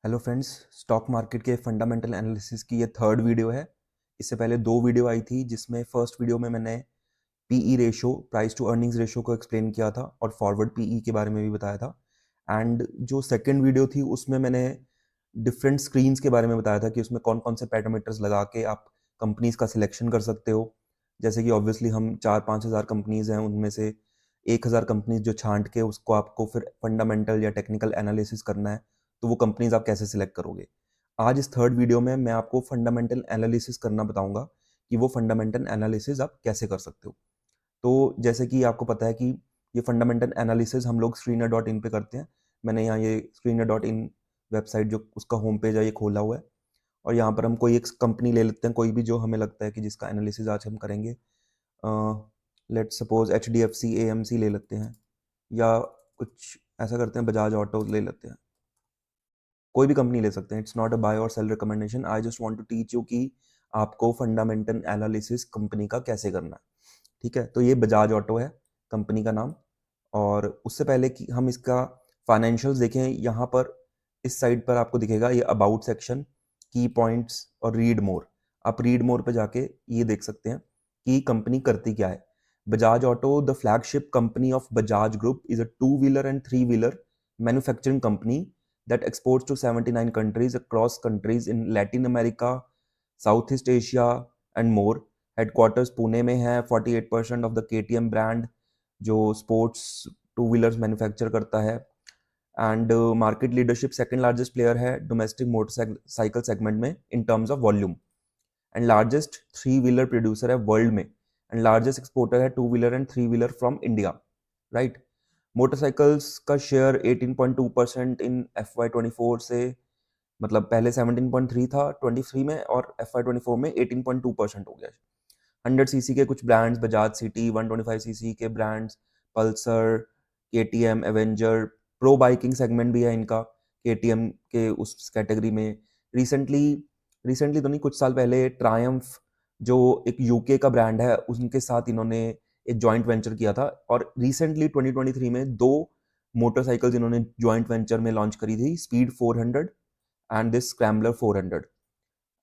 Hello friends, stock market के fundamental analysis की ये थर्ड वीडियो है। इससे पहले दो वीडियो आई थी, जिसमें फर्स्ट वीडियो में मैंने PE ratio, price to earnings ratio को एक्सप्लेन किया था और फॉरवर्ड पीई के बारे में भी बताया था। एंड जो सेकंड वीडियो थी उसमें मैंने डिफरेंट स्क्रीन्स के बारे में बताया था कि उसमें कौन कौन से पैरामीटर्स लगा के आप कंपनीज का सिलेक्शन कर सकते हो। जैसे कि ऑब्वियसली हम 4-5 हज़ार कंपनीज हैं, उनमें से 1,000 कंपनीज जो छांट के उसको आपको फिर फंडामेंटल या टेक्निकल एनालिसिस करना है, तो वो कंपनीज आप कैसे सिलेक्ट करोगे। आज इस थर्ड वीडियो में मैं आपको फंडामेंटल एनालिसिस करना बताऊंगा कि वो फंडामेंटल एनालिसिस आप कैसे कर सकते हो। तो जैसे कि आपको पता है कि ये फंडामेंटल एनालिसिस हम लोग screener.in पे करते हैं। मैंने यहाँ ये screener.in वेबसाइट जो उसका होम पेज है ये खोला हुआ है, और यहाँ पर हम कोई एक कंपनी ले लेते हैं, कोई भी जो हमें लगता है कि जिसका एनालिसिस आज हम करेंगे। लेट सपोज HDFC AMC ले लेते हैं, या कुछ ऐसा करते हैं, बजाज ऑटो ले लेते हैं। कोई भी कंपनी ले सकते हैं, it's not a buy or sell recommendation. I just want to teach you कि आपको फंडामेंटल एनालिसिस कंपनी का कैसे करना है। ठीक है, तो ये बजाज ऑटो है कंपनी का नाम। और उससे पहले कि हम इसका फाइनेंशियल्स देखें, यहाँ पर इस साइड पर आपको दिखेगा ये अबाउट सेक्शन, की पॉइंट्स और रीड मोर। आप रीड मोर पे जाके ये देख सकते हैं कि कंपनी करती क्या है। Bajaj auto, the flagship company of Bajaj group, is a 2-wheeler and 3-wheeler manufacturing company that exports to 79 countries across countries in Latin America, Southeast Asia and more. Headquarters Pune में है। 48% ऑफ द KTM ब्रांड जो sports two wheelers manufacture करता है। And market leadership second largest player है domestic motorcycle segment में in terms of volume. And largest 3-wheeler producer है world में। And largest exporter है 2-wheeler and 3-wheeler from India. Right. Motorcycles का share 18.2% इन FY24 से, मतलब पहले 17.3 था 23 में, और FY24 में 18.2% हो गया। 100cc के कुछ ब्रांड्स, बजाज सिटी, 125cc के brands, Pulsar, KTM, Avenger, pro biking segment भी है इनका KTM के उस कैटेगरी में। रिसेंटली रिसेंटली तो नहीं, कुछ साल पहले ट्रायम्फ जो एक यूके का ब्रांड है, उनके साथ इन्होंने एक जॉइंट वेंचर किया था। और रिसेंटली 2023 में दो मोटरसाइकिल्स इन्होंने जॉइंट वेंचर में लॉन्च करी थी, speed 400 and this scrambler 400।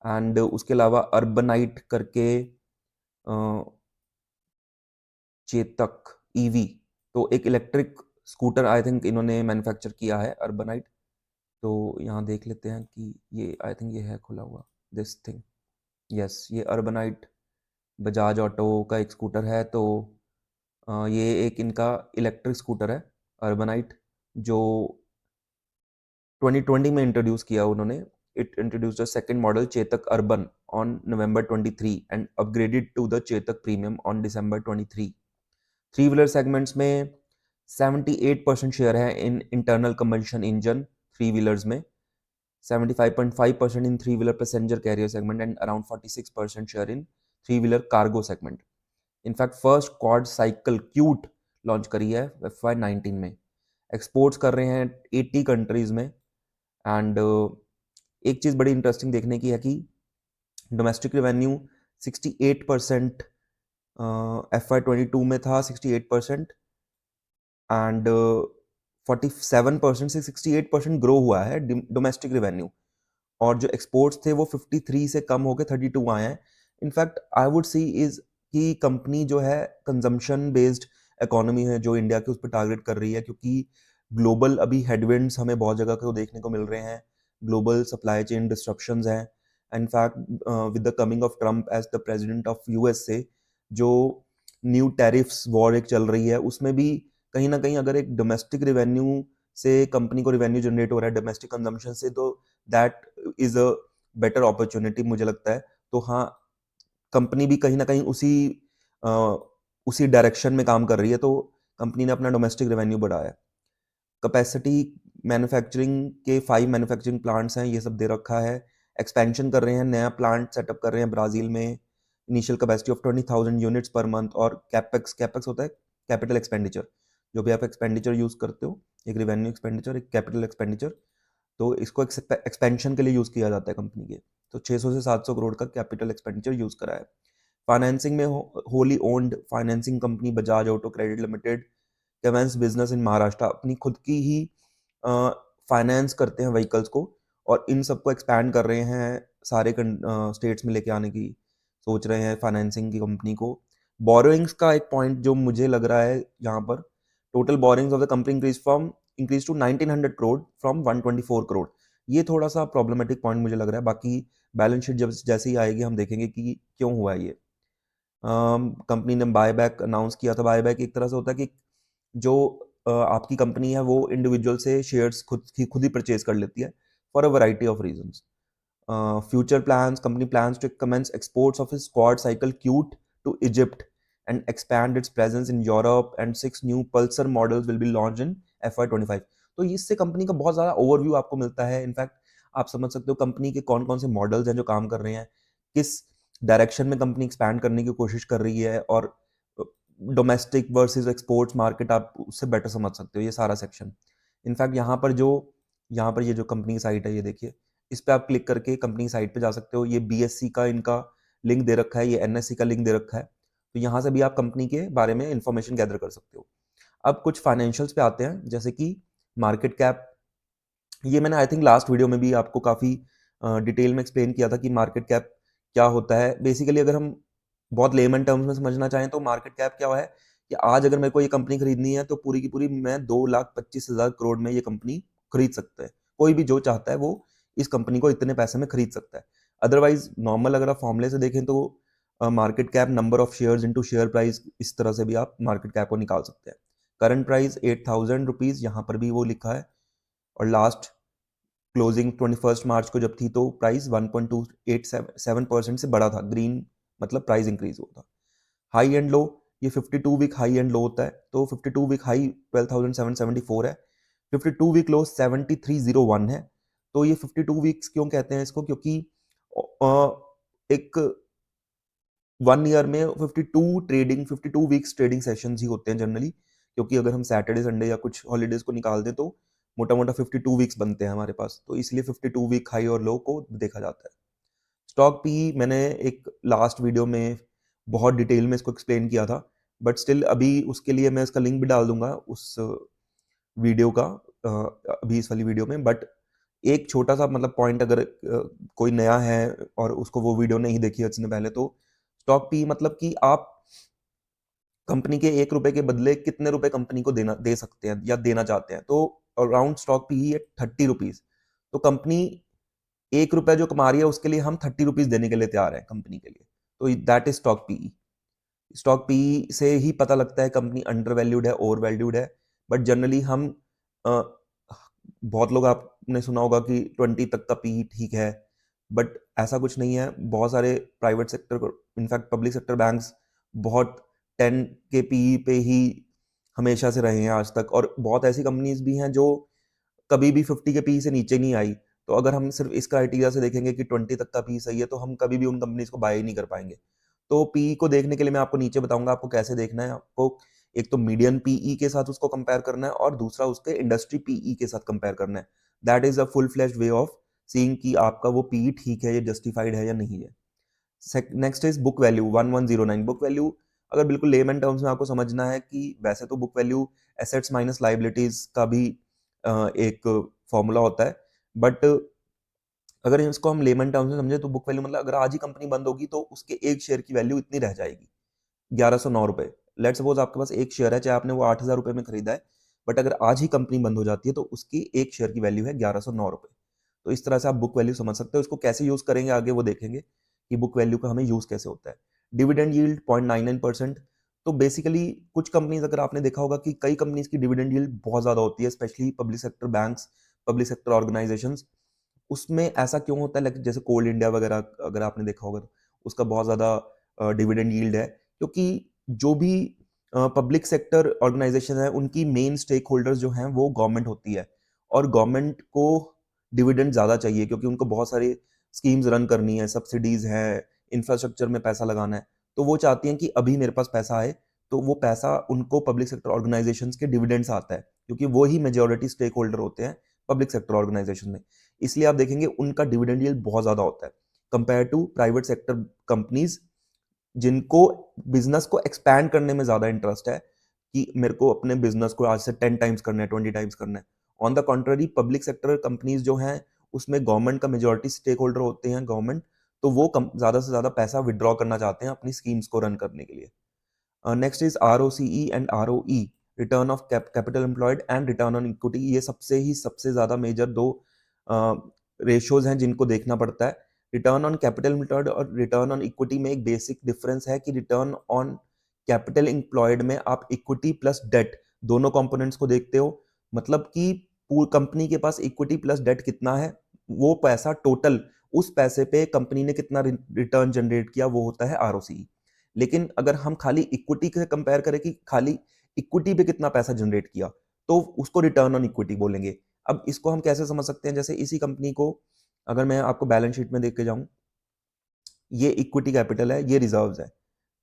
And उसके अलावा अर्बनाइट करके चेतक ईवी, तो एक इलेक्ट्रिक स्कूटर आई थिंक इन्होंने मैन्युफैक्चर किया है, अर्बनाइट। तो यहाँ देख लेते हैं कि ये आई थिंक ये है खुला हुआ, दिस थिंग। यस, ये अर्बनाइट बजाज ऑटो का एक स्कूटर है। तो ये एक इनका इलेक्ट्रिक स्कूटर है, अर्बनाइट, जो 2020 में इंट्रोड्यूस किया उन्होंने। It introduced a second model Chetak urban on November 23 and upgraded to the Chetak premium on December 23। Three wheeler segments में 78% शेयर है in internal combustion engine three wheelers में, 75.5% in three wheeler passenger carrier segment, and around 46% share in three wheeler cargo segment. In fact first quad cycle Qute launch करी है FY19 में। Exports कर रहे हैं 80 countries में। एंड एक चीज़ बड़ी इंटरेस्टिंग देखने की है कि डोमेस्टिक रेवेन्यू 68% FY22 में था, 68%, एंड 47% से 68% ग्रो हुआ है डोमेस्टिक रेवेन्यू। और जो एक्सपोर्ट्स थे वो 53 से कम होकर 32 आए हैं। In fact I would see is कि कंपनी जो है कंजम्पशन बेस्ड इकोनॉमी है जो इंडिया के उस पर टारगेट कर रही है, क्योंकि ग्लोबल अभी हेडविंड्स हमें बहुत जगह को देखने को मिल रहे हैं। ग्लोबल सप्लाई चेन डिस्ट्रप्शंस हैं। In fact with the coming of Trump as the president of USA, जो न्यू टैरिफ्स वॉर एक चल रही है, उसमें भी कहीं ना कहीं अगर एक डोमेस्टिक रेवेन्यू से कंपनी को रेवेन्यू जनरेट हो रहा है डोमेस्टिक कंजम्पशन से, तो that is a better opportunity मुझे लगता है। तो हाँ, कंपनी भी कहीं ना कहीं उसी डायरेक्शन में काम कर रही है। तो कंपनी ने अपना डोमेस्टिक रेवेन्यू बढ़ाया है। कैपेसिटी, मैन्युफैक्चरिंग के 5 मैन्युफैक्चरिंग प्लांट्स हैं, ये सब दे रखा है। एक्सपेंशन कर रहे हैं, नया प्लांट सेटअप कर रहे हैं ब्राज़ील में। Initial capacity of 20,000 units per month. और कैपेक्स होता है कैपिटल एक्सपेंडिचर। जो भी आप एक्सपेंडिचर यूज़ करते हो, एक रेवेन्यू एक्सपेंडिचर, एक कैपिटल एक्सपेंडिचर, तो इसको एक्सपेंशन के लिए यूज़ किया जाता है कंपनी के। तो 600 से 700 करोड़ का कैपिटल एक्सपेंडिचर यूज़ करा है। फाइनेंसिंग में wholly owned financing company Bajaj auto credit limited commence business in Maharashtra. अपनी खुद की ही फाइनेंस करते हैं व्हीकल्स को, और इन सबको एक्सपैंड कर रहे हैं, सारे स्टेट्स में लेके आने की सोच रहे हैं फाइनेंसिंग की कंपनी को। बोरोइंग्स का एक पॉइंट जो मुझे लग रहा है यहाँ पर, total borrowings of the company increase to 1900 crore from 124 crore. ये थोड़ा सा प्रॉब्लमेटिक पॉइंट मुझे लग रहा है। बाकी बैलेंस शीट जब जैसे ही आएगी हम देखेंगे कि क्यों हुआ ये। कंपनी ने बायबैक अनाउंस किया था। बायबैक एक तरह से होता है कि जो आपकी कंपनी है वो इंडिविजुअल से शेयर्स खुद ही परचेज कर लेती है for a variety of reasons. Future plans, company plans to commence exports of its quad cycle Qute to Egypt and expand its presence in Europe, and 6 new Pulsar models will be launched in FY25। तो इससे company का बहुत ज़्यादा overview आपको मिलता है। In fact आप समझ सकते हो कंपनी के कौन कौन से मॉडल्स हैं जो काम कर रहे हैं, किस डायरेक्शन में कंपनी एक्सपैंड करने की कोशिश कर रही है, और डोमेस्टिक वर्सेस एक्सपोर्ट्स मार्केट आप उससे बेटर समझ सकते हो ये सारा सेक्शन। इनफैक्ट यहाँ पर ये जो कंपनी की साइट है ये देखिए, इस पर आप क्लिक करके कंपनी की साइट पे जा सकते हो। ये BSC का इनका लिंक दे रखा है, ये NSE का लिंक दे रखा है। तो यहाँ से भी आप कंपनी के बारे में इंफॉर्मेशन गैदर कर सकते हो। अब कुछ फाइनेंशियल्स पे आते हैं, जैसे कि मार्केट कैप। ये मैंने आई थिंक लास्ट वीडियो में भी आपको काफ़ी डिटेल में एक्सप्लेन किया था कि मार्केट कैप क्या होता है। बेसिकली अगर हम बहुत लेमन टर्म्स में समझना चाहें तो मार्केट कैप क्या है कि आज अगर मेरे को ये कंपनी खरीदनी है तो पूरी की पूरी मैं 2,25,000 करोड़ में ये कंपनी खरीद सकता है। कोई भी जो चाहता है वो इस कंपनी को इतने पैसे में खरीद सकता है। अदरवाइज नॉर्मल अगर आप फॉर्मूले से देखें तो market cap number of shares into share price, इस तरह से भी आप मार्केट कैप को निकाल सकते हैं। करंट प्राइस 8,000 रुपीज़, यहाँ पर भी वो लिखा है। और लास्ट क्लोजिंग 21 मार्च को जब थी तो प्राइस 1.287% से बढ़ा था। ग्रीन मतलब प्राइस इंक्रीज हुआ था। हाई एंड लो, ये 52 वीक हाई एंड लो होता है। तो 52 वीक हाई 12,774 है, 52 वीक लो 7301 है। तो ये 52 वीक्स क्यों कहते हैं इसको, क्योंकि एक 1 ईयर में 52 वीक्स ट्रेडिंग सेशंस ही होते हैं जनरली। क्योंकि अगर हम सैटरडे संडे या कुछ हॉलीडेज को निकाल दें तो मोटा मोटा 52 वीक्स बनते हैं हमारे पास। तो इसलिए 52 वीक हाई और लो को देखा जाता है। स्टॉक पी मैंने एक लास्ट वीडियो में बहुत डिटेल में इसको एक्सप्लेन किया था, बट स्टिल अभी उसके लिए मैं इसका लिंक भी डाल दूंगा उस वीडियो का अभी इस वाली वीडियो में। बट एक छोटा सा मतलब पॉइंट, अगर कोई नया है और उसको वो वीडियो नहीं देखी है इसने पहले, तो स्टॉक पी मतलब कि आप कंपनी के 1 रुपए के बदले कितने रुपए कंपनी को दे सकते हैं या देना चाहते हैं। तो अराउंड स्टॉक पी है 30 रुपीज। तो कंपनी 1 रुपया जो कमा रही है उसके लिए हम 30 रुपीज देने के लिए तैयार है कंपनी के लिए। तो that is stock P. Stock P से ही पता लगता है कंपनी अंडर वैल्यूड है, ओवर वैल्यूड है। बट जनरली हम बहुत लोग आपने सुना होगा कि 20 तक का पी ठीक है, बट ऐसा कुछ नहीं है। बहुत सारे private sector, in fact public sector banks बहुत 10 के पी पे ही हमेशा से रहे हैं आज तक। और बहुत ऐसी कंपनीज भी हैं जो कभी भी 50 के पी से नीचे नहीं आई। तो अगर हम सिर्फ इस क्राइटेरिया से देखेंगे कि 20 तक का पी सही है तो हम कभी भी उन कंपनीज को बाय ही नहीं कर पाएंगे। तो पी को देखने के लिए मैं आपको नीचे बताऊंगा आपको कैसे देखना है। आपको एक तो मीडियन पीई के साथ उसको कंपेयर करना है और दूसरा उसके इंडस्ट्री पीई के साथ कंपेयर करना है। That is a full flashed way of seeing कि आपका वो पीई ठीक है, ये जस्टिफाइड है या नहीं है। Next is book value 1109। Book value अगर बिल्कुल लेमन टर्म्स में आपको समझना है कि वैसे तो book value assets minus liabilities का भी एक फॉर्मूला होता है, बट अगर इसको हम लेमन टर्म्स में समझे तो बुक वैल्यू मतलब अगर आज ही कंपनी बंद होगी तो उसके एक शेयर की वैल्यू इतनी रह जाएगी, 1109 रुपए। लेट सपोज आपके पास एक शेयर है, चाहे आपने वो 8,000 रुपए में खरीदा है, बट अगर आज ही कंपनी बंद हो जाती है तो उसकी एक शेयर की वैल्यू है 1109 रुपए। तो इस तरह से आप बुक वैल्यू समझ सकते हो। इसको कैसे यूज करेंगे आगे वो देखेंगे कि बुक वैल्यू का हमें यूज कैसे होता है। Dividend yield 0.99%। तो बेसिकली कुछ कंपनीज, अगर आपने देखा होगा कि कई कंपनीज की डिविडेंड यील्ड बहुत ज्यादा होती है, specially public sector banks, public sector organisations. उसमें ऐसा क्यों होता है, जैसे कोल इंडिया वगैरह अगर आपने देखा होगा तो उसका बहुत ज़्यादा डिविडेंड यील्ड है, क्योंकि जो भी पब्लिक सेक्टर ऑर्गेनाइजेशन है उनकी मेन स्टेक होल्डर्स जो हैं वो गवर्नमेंट होती है। और गवर्नमेंट को डिविडेंड ज़्यादा चाहिए क्योंकि उनको बहुत सारी स्कीम्स रन करनी है, सब्सिडीज है, इंफ्रास्ट्रक्चर में पैसा लगाना है। तो वो चाहती हैं कि अभी मेरे पास पैसा आए, तो वो पैसा उनको पब्लिक सेक्टर ऑर्गेनाइजेशंस के डिविडेंड्स आता है, क्योंकि वो ही मेजोरिटी स्टेक होल्डर होते हैं पब्लिक सेक्टर ऑर्गेनाइजेशन में। इसलिए आप देखेंगे उनका डिविडेंड यील्ड बहुत ज्यादा होता है compare to private sector companies, जिनको बिजनेस को एक्सपैंड करने में ज्यादा इंटरेस्ट है कि मेरे को अपने बिजनेस को आज से 10 टाइम्स करना है, 20 टाइम्स करना है। On the contrary public sector companies जो हैं उसमें गवर्नमेंट का मेजॉरिटी स्टेक होल्डर होते हैं गवर्नमेंट, तो वो ज़्यादा से ज़्यादा पैसा विड्रॉ करना चाहते हैं अपनी स्कीम्स को रन करने के लिए। Next is ROCE and ROE, return of capital employed and return on equity. ये सबसे ज़्यादा मेजर दो रेशियोज हैं जिनको देखना पड़ता है। रिटर्न ऑन कैपिटल एम्प्लॉयड और रिटर्न ऑन इक्विटी में एक बेसिक डिफरेंस है कि रिटर्न ऑन कैपिटल एम्प्लॉयड में आप इक्विटी प्लस डेट दोनों कंपोनेंट्स को देखते हो, मतलब कि पूरी कंपनी के पास इक्विटी प्लस डेट कितना है, वो पैसा टोटल, उस पैसे पे कंपनी ने कितना रिटर्न जनरेट किया, वो होता है ROCE। लेकिन अगर हम खाली इक्विटी से कंपेयर करें कि खाली इक्विटी पे कितना पैसा जनरेट किया, तो उसको रिटर्न ऑन इक्विटी बोलेंगे। अब इसको हम कैसे समझ सकते हैं, जैसे इसी कंपनी को अगर मैं आपको बैलेंस शीट में देख के जाऊं, ये इक्विटी कैपिटल है, ये रिजर्व्स है,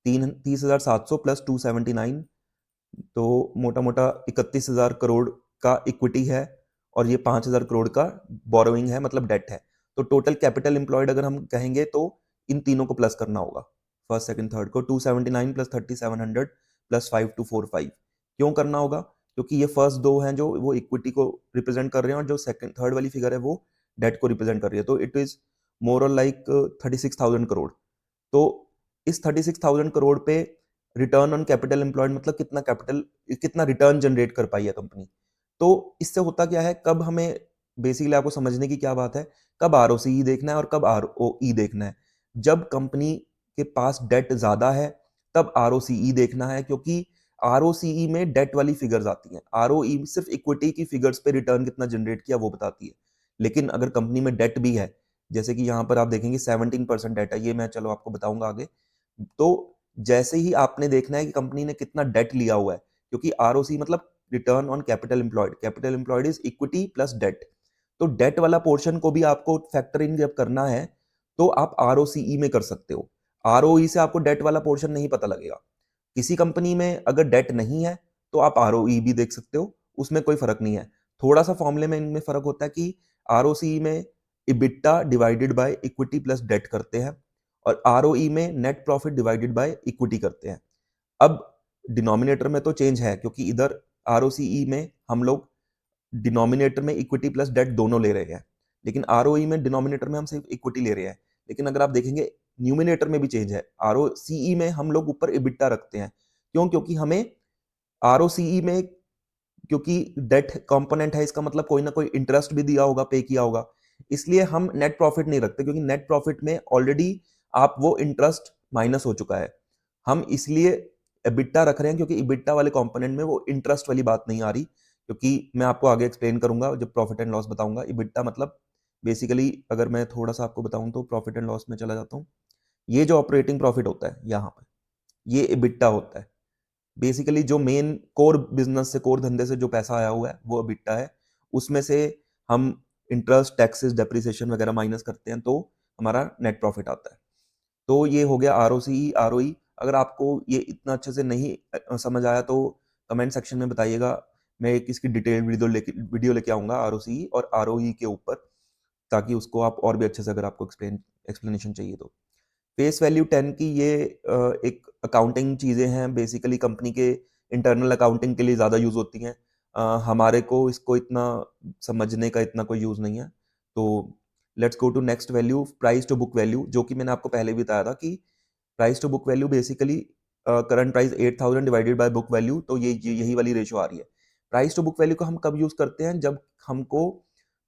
30,700 प्लस 279, तो मोटा मोटा 31,000 करोड़ का इक्विटी है, और ये 5,000 करोड़ का बोरोइंग है, मतलब डेट है। तो टोटल कैपिटल एम्प्लॉयड अगर हम कहेंगे तो इन तीनों को प्लस करना होगा, फर्स्ट सेकंड थर्ड को, 279 प्लस 3,700 प्लस 5245। क्यों करना होगा? क्योंकि ये फर्स्ट दो हैं जो वो इक्विटी को रिप्रेजेंट कर रहे हैं, और जो सेकंड थर्ड वाली फिगर है वो डेट को रिप्रेजेंट कर रही है। तो इट इज मोर और लाइक 36,000 करोड़। तो इस 36,000 करोड़ पे रिटर्न ऑन कैपिटल एम्प्लॉयड मतलब कितना रिटर्न जनरेट कर पाई है कंपनी। तो इससे होता क्या है, कब हमें बेसिकली आपको समझने की क्या बात है, कब ROCE देखना है और कब ROE देखना है। जब कंपनी के पास डेट ज्यादा है तब ROCE देखना है, क्योंकि ROCE में डेट वाली फिगर्स आती हैं, ROE सिर्फ इक्विटी की फिगर्स पे रिटर्न कितना जनरेट किया वो बताती है। लेकिन अगर कंपनी में डेट भी है, जैसे कि यहाँ पर आप देखेंगे 17% डेट है, ये मैं चलो आपको बताऊंगा आगे। तो जैसे ही आपने देखना है कि कंपनी ने कितना डेट लिया हुआ है, क्योंकि ROC मतलब return on capital employed is equity plus debt. तो डेट वाला पोर्शन को भी आपको फैक्टर इन जब करना है तो आप ROCE में कर सकते हो। ROE से आपको डेट वाला पोर्शन नहीं पता लगेगा। किसी कंपनी में अगर डेट नहीं है तो आप ROE भी देख सकते हो, उसमें कोई फर्क नहीं है। थोड़ा सा फॉर्मूले में इनमें फर्क होता है कि ROCE में EBITDA divided by equity plus debt करते हैं, और ROE में net profit divided by equity करते हैं। अब डिनोमिनेटर में तो चेंज है, क्योंकि इधर ROCE में हम लोग डिनोमिनेटर में इक्विटी प्लस डेट दोनों ले रहे हैं, लेकिन ROE में डिनोमिनेटर में हम सिर्फ इक्विटी ले रहे हैं। लेकिन अगर आप देखेंगे न्यूमिनेटर में भी चेंज है, ROCE में हम लोग ऊपर EBITDA रखते हैं। क्यों? क्योंकि हमें ROCE में, क्योंकि डेट कंपोनेंट है, इसका मतलब कोई ना कोई इंटरेस्ट भी दिया होगा, पे किया होगा, इसलिए हम नेट प्रॉफिट नहीं रखते, क्योंकि नेट प्रॉफिट में ऑलरेडी आप वो इंटरेस्ट माइनस हो चुका है। हम इसलिए EBITDA रख रहे हैं, क्योंकि EBITDA वाले कंपोनेंट में वो इंटरेस्ट वाली बात नहीं आ रही, क्योंकि मैं आपको आगे एक्सप्लेन करूंगा जब प्रॉफिट एंड लॉस बताऊंगा। EBITDA मतलब बेसिकली अगर मैं थोड़ा सा आपको बताऊं तो प्रॉफिट एंड लॉस में चला जाता हूं, ये जो ऑपरेटिंग प्रॉफिट होता है यहाँ पर, ये EBITDA होता है। बेसिकली जो मेन कोर बिजनेस से, कोर धंधे से जो पैसा आया हुआ है वो EBITDA है। उसमें से हम इंटरेस्ट, टैक्सेस, डेप्रिसिएशन वगैरह माइनस करते हैं तो हमारा नेट प्रॉफिट आता है। तो ये हो गया ROCE ROE। अगर आपको ये इतना अच्छे से नहीं समझ आया तो कमेंट सेक्शन में बताइएगा, मैं एक इसकी डिटेल वीडियो लेके आऊंगा ROCE और ROE के ऊपर, ताकि उसको आप और भी अच्छे से, अगर आपको एक्सप्लेनेशन चाहिए तो। फेस वैल्यू 10 की ये एक अकाउंटिंग चीज़ें हैं, बेसिकली कंपनी के इंटरनल अकाउंटिंग के लिए ज़्यादा यूज़ होती हैं। हमारे को इसको इतना समझने का इतना कोई यूज़ नहीं है। तो let's go to next value, price to book value, जो कि मैंने आपको पहले भी बताया था कि price to book value basically current price 8,000 divided by book value, तो ये यही वाली रेशियो आ रही है। प्राइस टू बुक वैल्यू को हम कब यूज़ करते हैं? जब हमको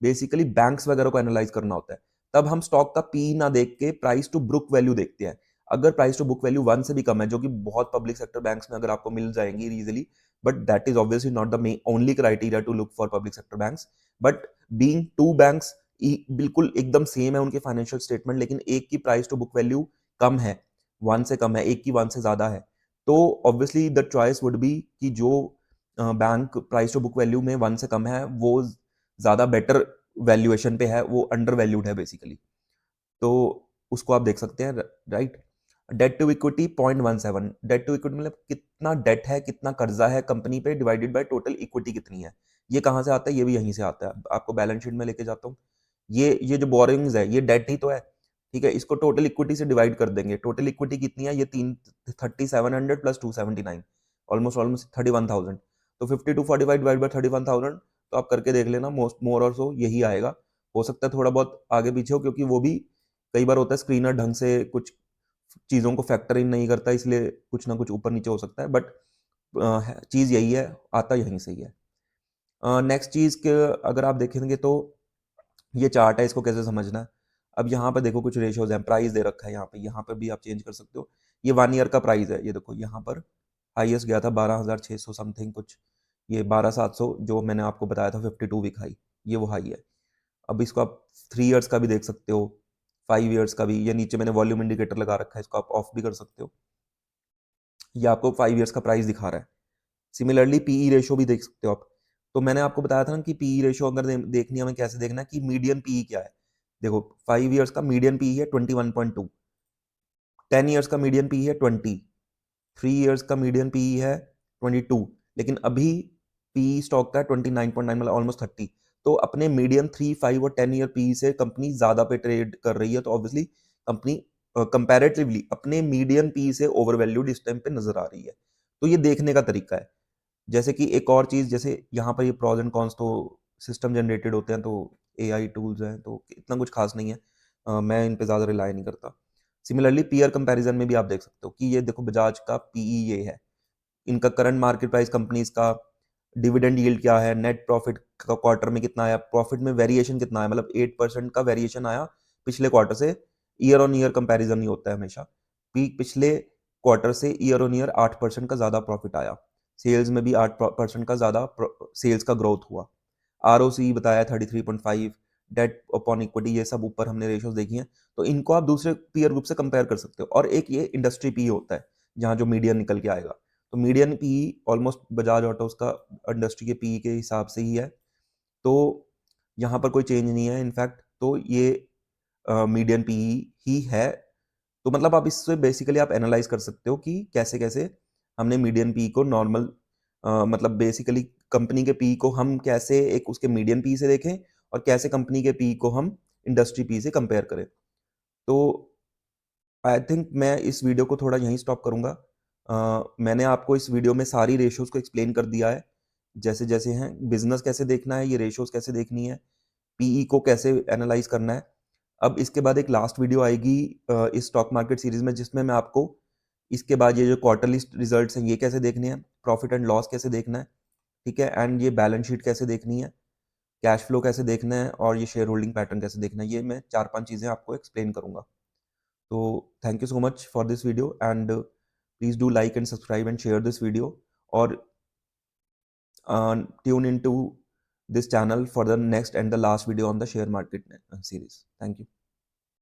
बेसिकली बैंक्स वगैरह को एनालाइज करना होता है, तब हम स्टॉक का पी ना देख के प्राइस टू बुक वैल्यू देखते हैं। अगर प्राइस टू बुक वैल्यू 1 से भी कम है, जो कि बहुत पब्लिक सेक्टर बैंक्स में अगर आपको मिल जाएंगी easily, but that is obviously not the only criteria to look for public sector banks. But being two banks बिल्कुल एकदम सेम है उनके फाइनेंशियल स्टेटमेंट, लेकिन एक की प्राइस टू बुक वैल्यू कम है, 1 से कम है, एक की 1 से ज्यादा है, तो obviously the choice would be कि जो bank price to book value में 1 से कम है वो ज्यादा बेटर वैल्यूएशन पे है, वो अंडर वैल्यूड है बेसिकली। तो उसको आप देख सकते हैं, right. Debt to equity 0.17, debt to equity मतलब कितना डेट है, कितना कर्जा है कंपनी पे, डिवाइडेड बाय टोटल इक्विटी कितनी है। ये कहाँ से आता है? ये भी यहीं से आता है। आपको बैलेंस शीट में लेके जाता हूँ, ये जो बोरिंग्स है ये डेट ही तो है, ठीक है। इसको टोटल इक्विटी से डिवाइड कर देंगे। टोटल इक्विटी कितनी है? ये 3700 प्लस 279, ऑलमोस्ट ऑलमोस्ट 31,000। तो 5245 डिवाइड बाय 31,000, तो आप करके देख लेना, मोस्ट मोर और सो यही आएगा। हो सकता है थोड़ा बहुत आगे पीछे हो, क्योंकि वो भी कई बार होता है स्क्रीनर ढंग से कुछ चीज़ों को फैक्टर इन नहीं करता, इसलिए कुछ ना कुछ ऊपर नीचे हो सकता है, बट चीज़ यही है, आता यहीं से ही है। नेक्स्ट चीज़ के अगर आप देखेंगे तो ये चार्ट है, इसको कैसे समझना है। अब यहाँ पे देखो कुछ रेशियोज हैं, प्राइस दे रखा है यहाँ पे भी आप चेंज कर सकते हो। ये 1 ईयर का प्राइस है, ये देखो यहाँ पर हाईएस्ट गया था 12,600 समथिंग कुछ, ये 12,700 जो मैंने आपको बताया था 52 वीक हाई, ये वो हाई है। अब इसको आप 3 ईयर्स का भी देख सकते हो, 5 ईयर्स का भी, ये नीचे मैंने वॉल्यूम इंडिकेटर लगा रखा है, इसको आप ऑफ भी कर सकते हो। ये आपको 5 ईयर्स का प्राइस दिखा रहा है। सिमिलरली पीई रेशो भी देख सकते हो आप। तो मैंने आपको बताया था ना कि पीई रेशो अगर देखनी है, हमें कैसे देखना है कि मीडियन पीई क्या है। देखो 5 ईयर्स का मीडियन पीई है 21.2, 10 ईयर्स का मीडियन पीई है 20, 3 ईयर्स का मीडियन पीई है 22, लेकिन अभी पीई स्टॉक का है 29.9, मतलब ऑलमोस्ट 30। तो अपने मीडियन 3, 5 और 10 ईयर पीई से कंपनी ज्यादा पे ट्रेड कर रही है, तो ऑब्वियसली कंपनी कंपैरेटिवली अपने मीडियन पीई से ओवर वैल्यूड इस टाइम पे नजर आ रही है। तो ये देखने का तरीका है। जैसे कि एक और चीज़, जैसे यहाँ पर ये प्रॉज एंड कॉन्स तो सिस्टम जनरेटेड होते हैं, तो एआई टूल्स हैं, तो इतना कुछ खास नहीं है। मैं इन पे ज़्यादा रिलाई नहीं करता। सिमिलरली पीयर कंपैरिजन में भी आप देख सकते हो कि ये देखो बजाज का पीई ये है, इनका करंट मार्केट प्राइस कंपनीज का, डिविडेंड यील्ड क्या है, नेट प्रॉफिट का क्वार्टर में कितना आया, प्रॉफिट में वेरिएशन कितना है, मतलब 8% का वेरिएशन आया पिछले क्वार्टर से। ईयर ऑन ईयर कंपैरिजन नहीं होता है हमेशा, पिछले क्वार्टर से ईयर ऑन ईयर 8% का ज्यादा प्रॉफिट आया, सेल्स में भी 8% का ज्यादा सेल्स का ग्रोथ हुआ। आरओसी बताया 33.5, डेट अपॉन इक्विटी, ये सब ऊपर हमने रेशियोज देखी हैं। तो इनको आप दूसरे पीयर ग्रुप से कंपेयर कर सकते हो। और एक ये इंडस्ट्री पी होता है जहाँ जो मीडियन निकल के आएगा, तो median P almost Bajaj autos का इंडस्ट्री के पी के हिसाब से ही है, तो यहाँ पर कोई चेंज नहीं है इनफैक्ट, तो ये मीडियन पी ही है। तो मतलब आप इससे बेसिकली आप एनालाइज कर सकते हो कि कैसे कैसे हमने मीडियन पी को नॉर्मल, मतलब बेसिकली कंपनी के पी को हम कैसे एक उसके मीडियन पी से देखें, और कैसे कंपनी के पी को हम इंडस्ट्री पी से कंपेयर करें। तो आई थिंक मैं इस वीडियो को थोड़ा यहीं स्टॉप करूंगा। मैंने आपको इस वीडियो में सारी रेशियोज को एक्सप्लेन कर दिया है, जैसे जैसे हैं, बिजनेस कैसे देखना है, ये रेशियोज कैसे देखनी है, पीई को कैसे एनालाइज करना है। अब इसके बाद एक लास्ट वीडियो आएगी इस स्टॉक मार्केट सीरीज में, जिसमें मैं आपको इसके बाद ये जो क्वार्टरली रिजल्ट्स हैं ये कैसे देखने हैं, प्रॉफिट एंड लॉस कैसे देखना है, ठीक है, एंड ये बैलेंस शीट कैसे देखनी है, कैश फ्लो कैसे देखना है, और ये शेयर होल्डिंग पैटर्न कैसे देखना है, ये मैं 4-5 चीज़ें आपको एक्सप्लेन करूंगा। तो thank you so much for this video, and please do like and subscribe and share this video, or tune into this channel for the next and the last video on the share market series. Thank you.